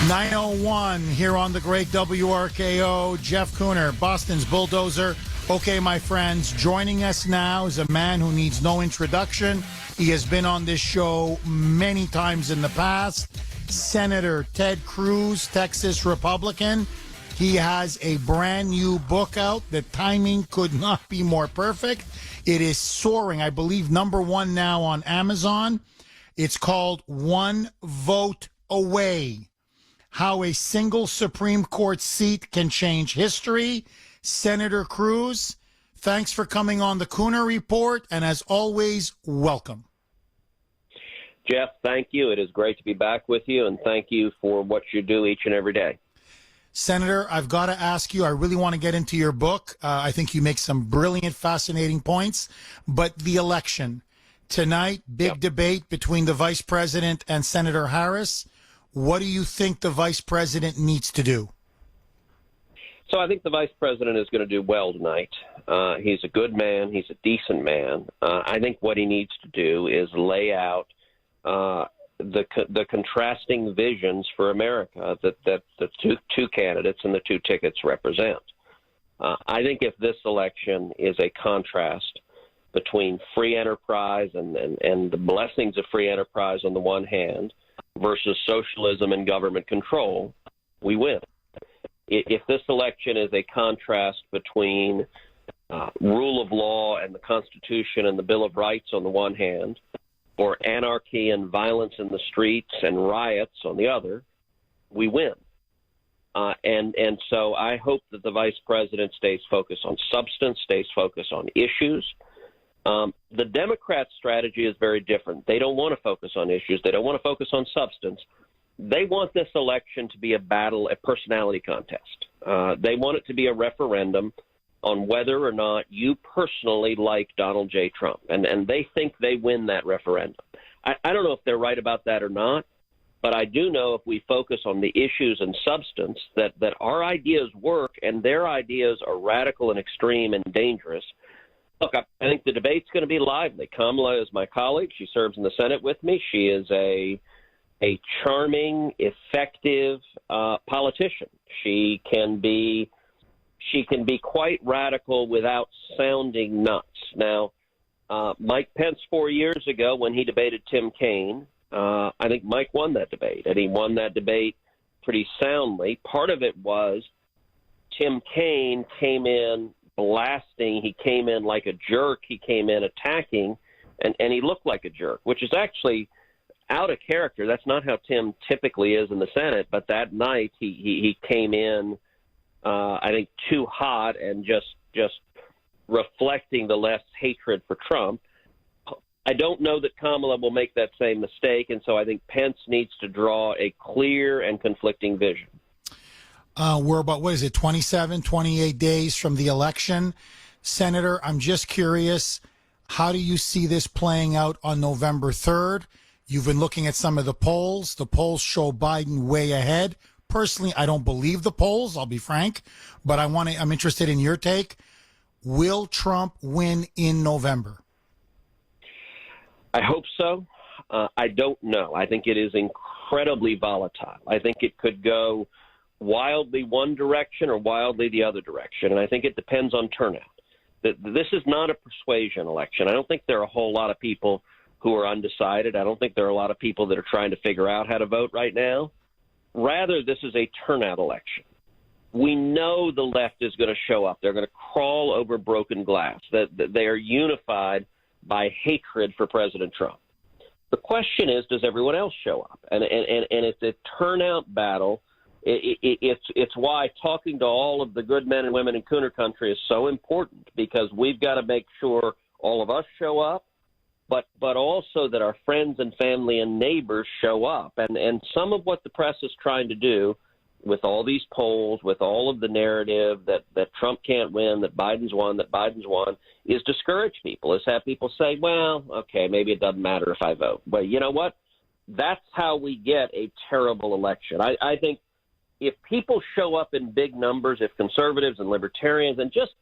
9:01 here on the great WRKO. Jeff Kuhner, Boston's bulldozer. Okay, my friends, joining us now is a man who needs no introduction. He has been on this show many times in the past. Senator Ted Cruz, Texas Republican. He has a brand new book out. The timing could not be more perfect. It is soaring, I believe, #1 now on Amazon. It's called One Vote Away: How a Single Supreme Court Seat Can Change History. Senator Cruz, thanks for coming on the Kuhner Report, and as always, welcome. Jeff, thank you. It is great to be back with you, and thank you for what you do each and every day. Senator, I've got to ask you, I really want to get into your book. I think you make some brilliant, fascinating points. But the election tonight, big debate between the vice president and Senator Harris. What do you think the vice president needs to do? So I think the vice president is going to do well tonight. He's a good man. He's a decent man. I think what he needs to do is lay out the contrasting visions for America that the two candidates and the two tickets represent. I think if this election is a contrast between free enterprise and the blessings of free enterprise on the one hand versus socialism and government control, we win. If this election is a contrast between rule of law and the Constitution and the Bill of Rights on the one hand, or anarchy and violence in the streets and riots on the other, we win. And so I hope that the vice president stays focused on substance, stays focused on issues. The Democrats' strategy is very different. They don't want to focus on issues. They don't want to focus on substance. They want this election to be a battle, a personality contest. They want it to be a referendum on whether or not you personally like Donald J. Trump. And they think they win that referendum. I don't know if they're right about that or not, but I do know if we focus on the issues and substance, that our ideas work and their ideas are radical and extreme and dangerous. Look, I think the debate's going to be lively. Kamala is my colleague. She serves in the Senate with me. She is a charming, effective politician. She can be quite radical without sounding nuts. Now, Mike Pence 4 years ago when he debated Tim Kaine, I think Mike won that debate, and he won that debate pretty soundly. Part of it was Tim Kaine came in blasting. He came in like a jerk. He came in attacking, and he looked like a jerk, which is actually out of character. That's not how Tim typically is in the Senate, but that night he came in I think too hot and just reflecting the left's hatred for Trump. I don't know that Kamala will make that same mistake, and so I think Pence needs to draw a clear and conflicting vision. We're about, 27, 28 days from the election. Senator, I'm just curious, how do you see this playing out on November 3rd? You've been looking at some of the polls. The polls show Biden way ahead. Personally, I don't believe the polls, I'll be frank, but I'm interested in your take. Will Trump win in November? I hope so. I don't know. I think it is incredibly volatile. I think it could go wildly one direction or wildly the other direction, and I think it depends on turnout. This is not a persuasion election. I don't think there are a whole lot of people who are undecided. I don't think there are a lot of people that are trying to figure out how to vote right now. Rather, this is a turnout election. We know the left is going to show up. They're going to crawl over broken glass. That they are unified by hatred for President Trump. The question is, does everyone else show up? And it's a turnout battle. It's why talking to all of the good men and women in Kuhner country is so important, because we've got to make sure all of us show up, but also that our friends and family and neighbors show up. And some of what the press is trying to do with all these polls, with all of the narrative that Trump can't win, that Biden's won, is discourage people, is have people say, well, okay, maybe it doesn't matter if I vote. Well, you know what? That's how we get a terrible election. I think if people show up in big numbers, if conservatives and libertarians and just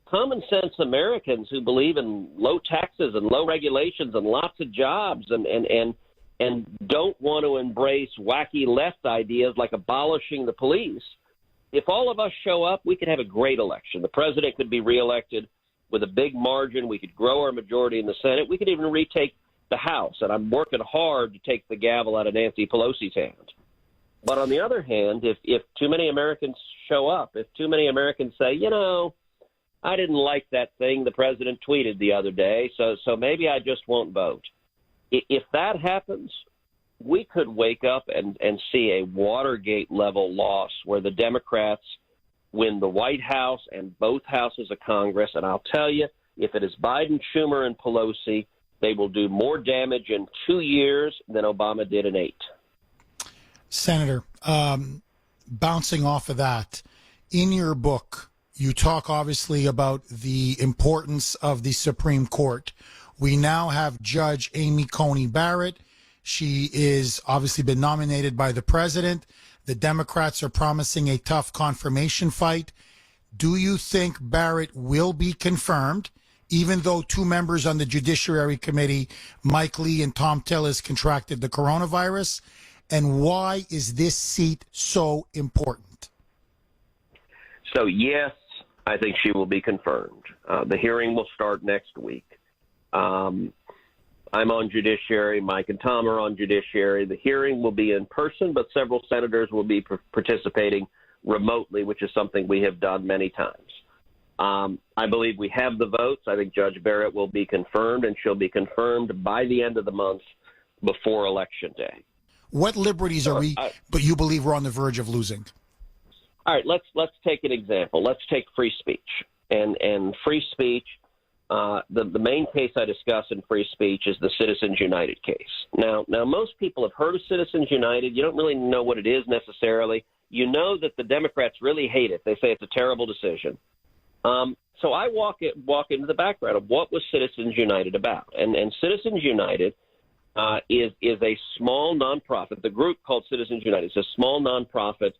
common sense Americans who believe in low taxes and low regulations and lots of jobs and and don't want to embrace wacky left ideas like abolishing the police, if all of us show up, we could have a great election. The president could be reelected with a big margin. We could grow our majority in the Senate. We could even retake the House. And I'm working hard to take the gavel out of Nancy Pelosi's hand. But on the other hand, if too many Americans show up, if too many Americans say, you know, I didn't like that thing the president tweeted the other day, so maybe I just won't vote. If that happens, we could wake up and see a Watergate-level loss where the Democrats win the White House and both houses of Congress. And I'll tell you, if it is Biden, Schumer, and Pelosi, they will do more damage in 2 years than Obama did in 8. Senator, bouncing off of that, in your book, you talk obviously about the importance of the Supreme Court. We now have Judge Amy Coney Barrett. She is obviously been nominated by the president. The Democrats are promising a tough confirmation fight. Do you think Barrett will be confirmed, even though 2 members on the Judiciary Committee, Mike Lee and Tom Tillis, contracted the coronavirus? And why is this seat so important? So, yes, I think she will be confirmed. The hearing will start next week. I'm on Judiciary. Mike and Tom are on Judiciary. The hearing will be in person, but several senators will be participating remotely, which is something we have done many times. I believe we have the votes. I think Judge Barrett will be confirmed, and she'll be confirmed by the end of the month before Election Day. What liberties are we, but you believe we're on the verge of losing? All right, let's take an example. Let's take free speech. And free speech, the main case I discuss in free speech is the Citizens United case. Now, most people have heard of Citizens United. You don't really know what it is necessarily. You know that the Democrats really hate it. They say it's a terrible decision. So I walk into the background of what was Citizens United about. And Citizens United is a small nonprofit. The group called Citizens United is a small nonprofit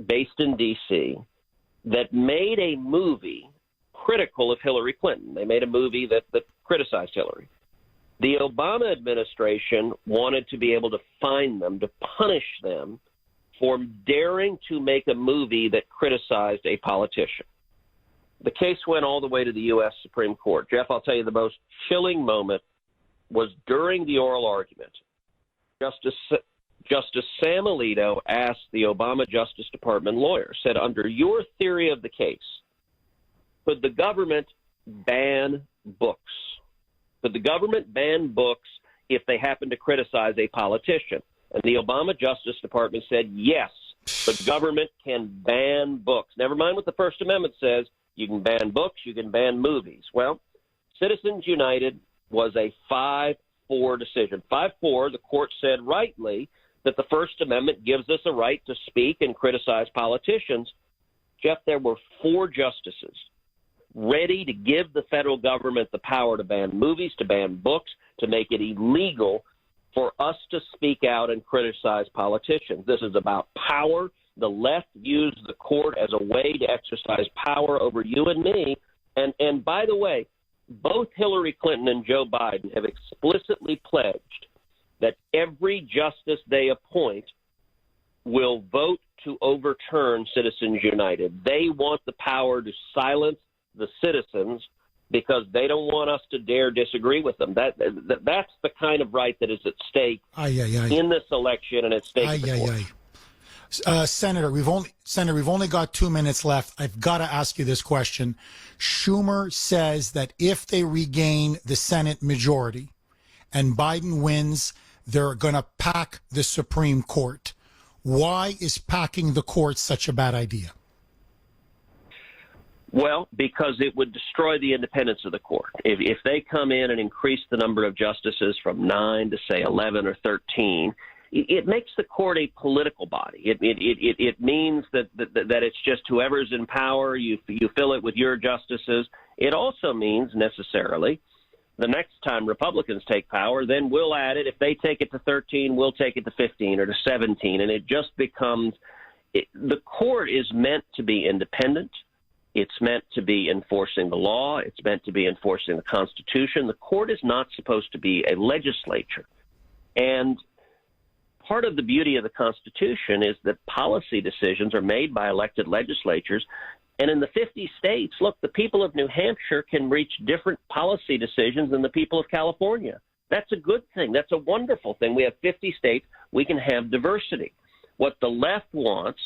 based in D.C. that made a movie critical of Hillary Clinton. They made a movie that criticized Hillary. The Obama administration wanted to be able to fine them, to punish them for daring to make a movie that criticized a politician. The case went all the way to the U.S. Supreme Court. Jeff, I'll tell you the most chilling moment was during the oral argument. Justice Sam Alito asked the Obama Justice Department lawyer, said, under your theory of the case, could the government ban books? Could the government ban books if they happen to criticize a politician? And the Obama Justice Department said, yes, the government can ban books. Never mind what the First Amendment says. You can ban books. You can ban movies. Well, Citizens United was a 5-4 decision. 5-4, the court said rightly that the First Amendment gives us a right to speak and criticize politicians. Jeff, there were 4 justices ready to give the federal government the power to ban movies, to ban books, to make it illegal for us to speak out and criticize politicians. This is about power. The left used the court as a way to exercise power over you and me. And by the way, both Hillary Clinton and Joe Biden have explicitly pledged that every justice they appoint will vote to overturn Citizens United. They want the power to silence the citizens because they don't want us to dare disagree with them. That's the kind of right that is at stake in this election and at stake. Senator, we've only got 2 minutes left. I've got to ask you this question. Schumer says that if they regain the Senate majority and Biden wins, they're going to pack the Supreme Court. Why is packing the court such a bad idea? Well, because it would destroy the independence of the court. If they come in and increase the number of justices from 9 to, say, 11 or 13, it makes the court a political body. It means that it's just whoever's in power, you fill it with your justices. It also means necessarily the next time Republicans take power, then we'll add it. If they take it to 13, we'll take it to 15 or to 17. And it just becomes the court is meant to be independent. It's meant to be enforcing the law. It's meant to be enforcing the Constitution. The court is not supposed to be a legislature. And part of the beauty of the Constitution is that policy decisions are made by elected legislatures. And in the 50 states, look, the people of New Hampshire can reach different policy decisions than the people of California. That's a good thing. That's a wonderful thing. We have 50 states. We can have diversity. What the left wants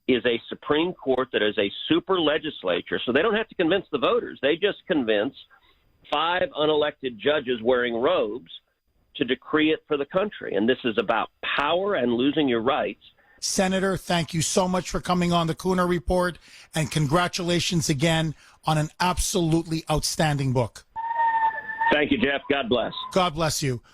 is a Supreme Court that is a super legislature, so they don't have to convince the voters. They just convince 5 unelected judges wearing robes to decree it for the country. And this is about power and losing your rights. Senator, thank you so much for coming on the Kuhner Report, and congratulations again on an absolutely outstanding book. Thank you, Jeff. God bless. God bless you.